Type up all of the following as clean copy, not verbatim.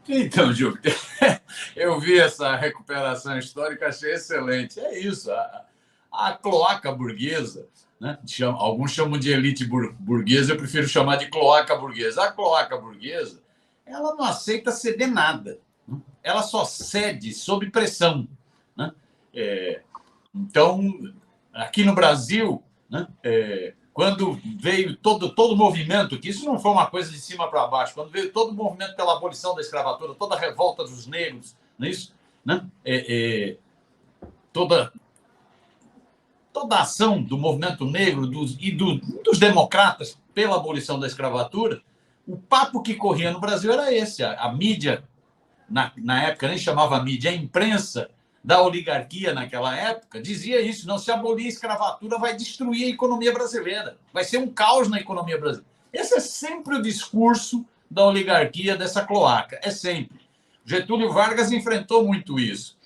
Então, Júpiter, eu vi essa recuperação histórica, achei excelente. É isso, a cloaca burguesa, né? Alguns chamam de elite burguesa, eu prefiro chamar de cloaca burguesa. A cloaca burguesa, ela não aceita ceder nada, né? Ela só cede sob pressão, né? Então, aqui no Brasil, né, quando veio todo o movimento, que isso não foi uma coisa de cima para baixo, quando veio todo o movimento pela abolição da escravatura, toda a revolta dos negros, não é isso? Né? Toda a ação do movimento negro dos democratas pela abolição da escravatura, o papo que corria no Brasil era esse. A mídia, na época, nem chamava mídia, a imprensa da oligarquia naquela época dizia isso: não, se abolir a escravatura vai destruir a economia brasileira, vai ser um caos na economia brasileira. Esse é sempre o discurso da oligarquia, dessa cloaca, é sempre. Getúlio Vargas enfrentou muito isso.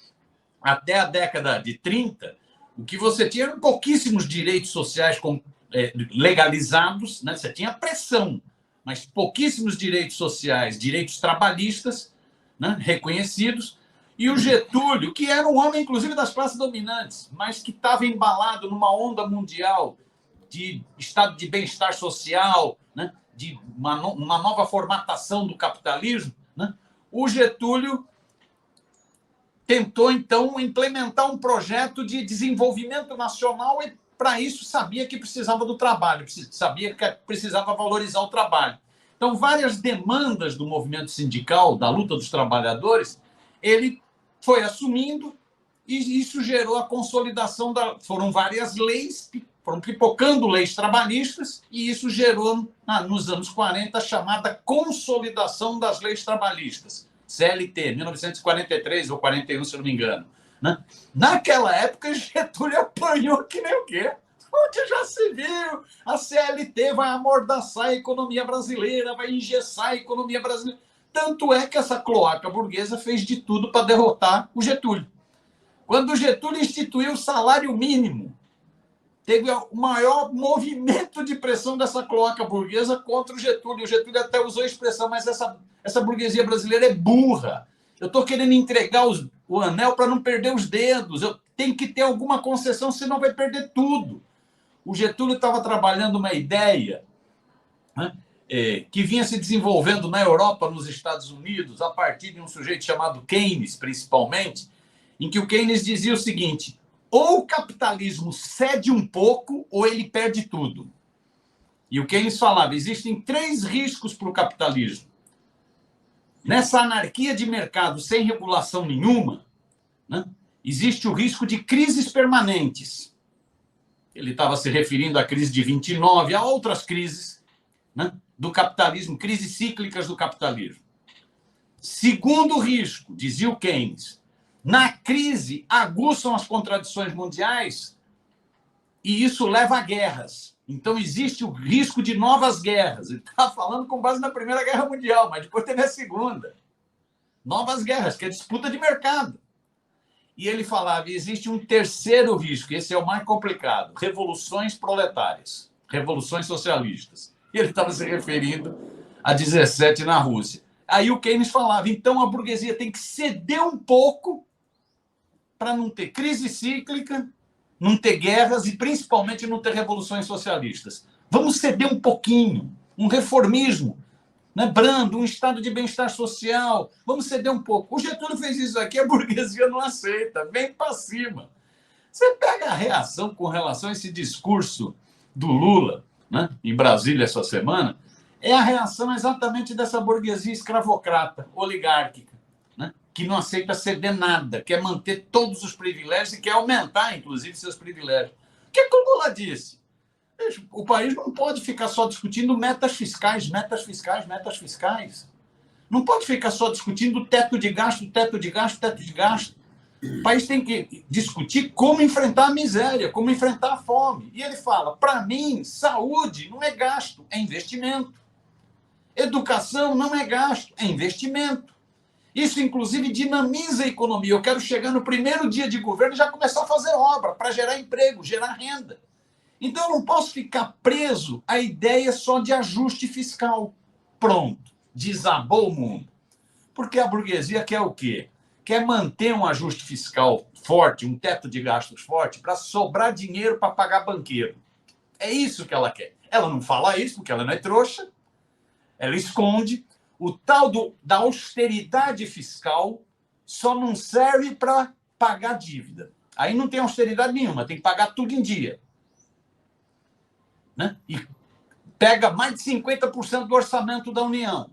Até a década de 30, o que você tinha eram pouquíssimos direitos sociais legalizados, né? Você tinha pressão, mas pouquíssimos direitos sociais, direitos trabalhistas, né, reconhecidos. E o Getúlio, que era um homem, inclusive, das classes dominantes, mas que estava embalado numa onda mundial de estado de bem-estar social, né, de uma nova formatação do capitalismo, né, o Getúlio tentou, então, implementar um projeto de desenvolvimento nacional e, para isso, sabia que precisava do trabalho, sabia que precisava valorizar o trabalho. Então, várias demandas do movimento sindical, da luta dos trabalhadores, ele foi assumindo e isso gerou a consolidação foram várias leis, foram pipocando leis trabalhistas e isso gerou, nos anos 40, a chamada consolidação das leis trabalhistas, CLT, 1943 ou 41, se não me engano. Né? Naquela época, Getúlio apanhou que nem o quê? Onde já se viu, a CLT vai amordaçar a economia brasileira, vai engessar a economia brasileira. Tanto é que essa cloaca burguesa fez de tudo para derrotar o Getúlio. Quando o Getúlio instituiu o salário mínimo, teve o maior movimento de pressão dessa cloaca burguesa contra o Getúlio. O Getúlio até usou a expressão, mas essa burguesia brasileira é burra. Eu estou querendo entregar o anel para não perder os dedos. Eu tenho que ter alguma concessão, senão vai perder tudo. O Getúlio estava trabalhando uma ideia, né, que vinha se desenvolvendo na Europa, nos Estados Unidos, a partir de um sujeito chamado Keynes, principalmente, em que o Keynes dizia o seguinte: ou o capitalismo cede um pouco ou ele perde tudo. E o Keynes falava: existem 3 riscos para o capitalismo. Nessa anarquia de mercado sem regulação nenhuma, né, existe o risco de crises permanentes. Ele estava se referindo à crise de 29, a outras crises, né, do capitalismo, crises cíclicas do capitalismo. Segundo risco, dizia o Keynes, na crise aguçam as contradições mundiais e isso leva a guerras. Então existe o risco de novas guerras. Ele está falando com base na Primeira Guerra Mundial, mas depois teve a Segunda. Novas guerras, que é disputa de mercado. E ele falava: existe um terceiro risco, esse é o mais complicado: revoluções proletárias, revoluções socialistas. E ele estava se referindo a 17 na Rússia. Aí o Keynes falava: então a burguesia tem que ceder um pouco para não ter crise cíclica, não ter guerras e, principalmente, não ter revoluções socialistas. Vamos ceder um pouquinho, um reformismo, né, brando, um estado de bem-estar social. Vamos ceder um pouco. O Getúlio fez isso aqui, a burguesia não aceita, vem para cima. Você pega a reação com relação a esse discurso do Lula, né, em Brasília essa semana, é a reação exatamente dessa burguesia escravocrata, oligárquica, né, que não aceita ceder nada, quer manter todos os privilégios e quer aumentar, inclusive, seus privilégios. O que o Lula disse? O país não pode ficar só discutindo metas fiscais, metas fiscais, metas fiscais. Não pode ficar só discutindo teto de gasto, teto de gasto, teto de gasto. O país tem que discutir como enfrentar a miséria, como enfrentar a fome. E ele fala: para mim, saúde não é gasto, é investimento. Educação não é gasto, é investimento. Isso, inclusive, dinamiza a economia. Eu quero chegar no primeiro dia de governo e já começar a fazer obra para gerar emprego, gerar renda. Então, eu não posso ficar preso à ideia só de ajuste fiscal. Pronto, desabou o mundo. Porque a burguesia quer o quê? Quer manter um ajuste fiscal forte, um teto de gastos forte, para sobrar dinheiro para pagar banqueiro. É isso que ela quer. Ela não fala isso, porque ela não é trouxa, ela esconde. O tal da austeridade fiscal só não serve para pagar dívida. Aí não tem austeridade nenhuma, tem que pagar tudo em dia. Né? E pega mais de 50% do orçamento da União.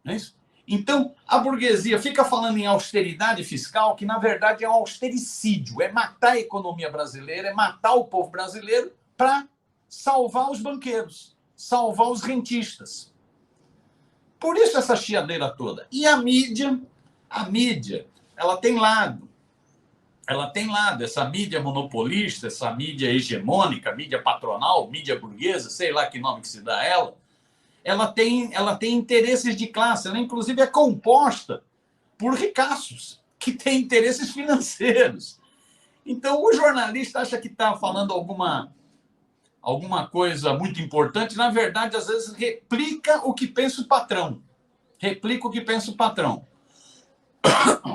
Não é isso? Então, a burguesia fica falando em austeridade fiscal, que na verdade é um austericídio, é matar a economia brasileira, é matar o povo brasileiro para salvar os banqueiros, salvar os rentistas. Por isso essa chiadeira toda. E a mídia, ela tem lado. Ela tem lado, essa mídia monopolista, essa mídia hegemônica, mídia patronal, mídia burguesa, sei lá que nome que se dá a ela, ela tem interesses de classe, ela inclusive é composta por ricaços, que têm interesses financeiros. Então, o jornalista acha que está falando alguma coisa muito importante, na verdade, às vezes, replica o que pensa o patrão. Replica o que pensa o patrão.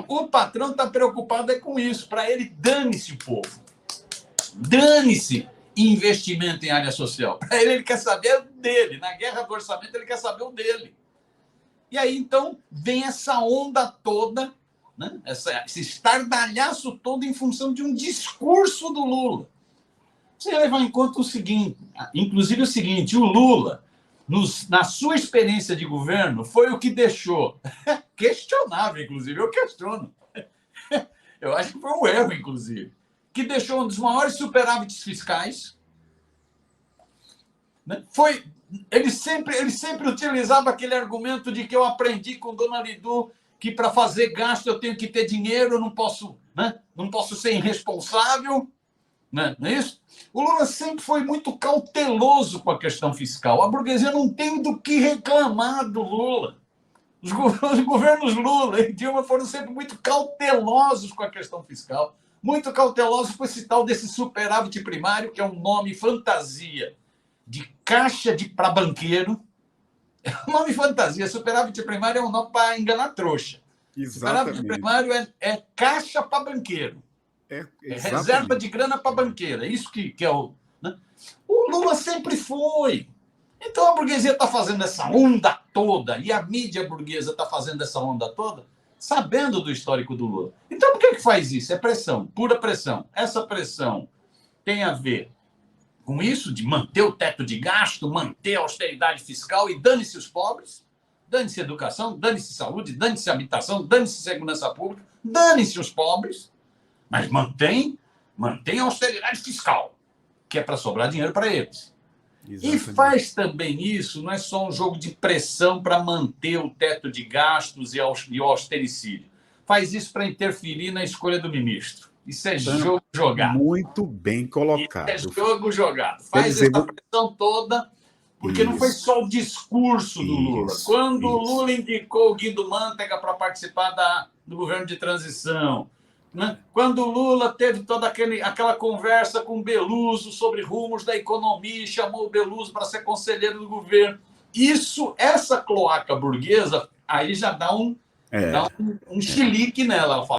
O patrão está preocupado com isso. Para ele, dane-se o povo. Dane-se investimento em área social. Para ele quer saber dele. Na guerra do orçamento, ele quer saber o dele. E aí, então, vem essa onda toda, né? Esse estardalhaço todo em função de um discurso do Lula. Você levar em conta o seguinte, inclusive o seguinte, o Lula, na sua experiência de governo, foi o que deixou, questionável, inclusive, eu questiono, eu acho que foi um erro, inclusive, que deixou um dos maiores superávites fiscais, né? Ele sempre utilizava aquele argumento de que eu aprendi com Dona Lidu que para fazer gasto eu tenho que ter dinheiro, eu não posso, né? Não posso ser irresponsável, né? Não é isso? O Lula sempre foi muito cauteloso com a questão fiscal. A burguesia não tem do que reclamar do Lula. Os governos Lula e Dilma foram sempre muito cautelosos com a questão fiscal, muito cautelosos com esse tal desse superávit primário, que é um nome fantasia de caixa para banqueiro. É um nome fantasia. Superávit primário é um nome para enganar trouxa. Exatamente. Superávit primário é caixa para banqueiro. É reserva de grana para banqueira. É isso que é o... Né? O Lula sempre foi. Então a burguesia está fazendo essa onda toda e a mídia burguesa está fazendo essa onda toda sabendo do histórico do Lula. Então por que faz isso? É pressão, pura pressão. Essa pressão tem a ver com isso de manter o teto de gasto, manter a austeridade fiscal e dane-se os pobres, dane-se educação, dane-se saúde, dane-se habitação, dane-se segurança pública, dane-se os pobres, mas mantém a austeridade fiscal, que é para sobrar dinheiro para eles. Exatamente. E faz também isso, não é só um jogo de pressão para manter o teto de gastos e o austericídio. Faz isso para interferir na escolha do ministro. Isso é jogo jogado. Muito bem colocado. Isso é jogo jogado. Faz essa pressão toda, porque não foi só o discurso do Lula. Quando o Lula indicou o Guido Mantega para participar do governo de transição, né? Quando o Lula teve toda aquela conversa com o Beluso sobre rumos da economia e chamou o Beluso para ser conselheiro do governo. Essa cloaca burguesa, aí já dá um chilique nela. Ela fala,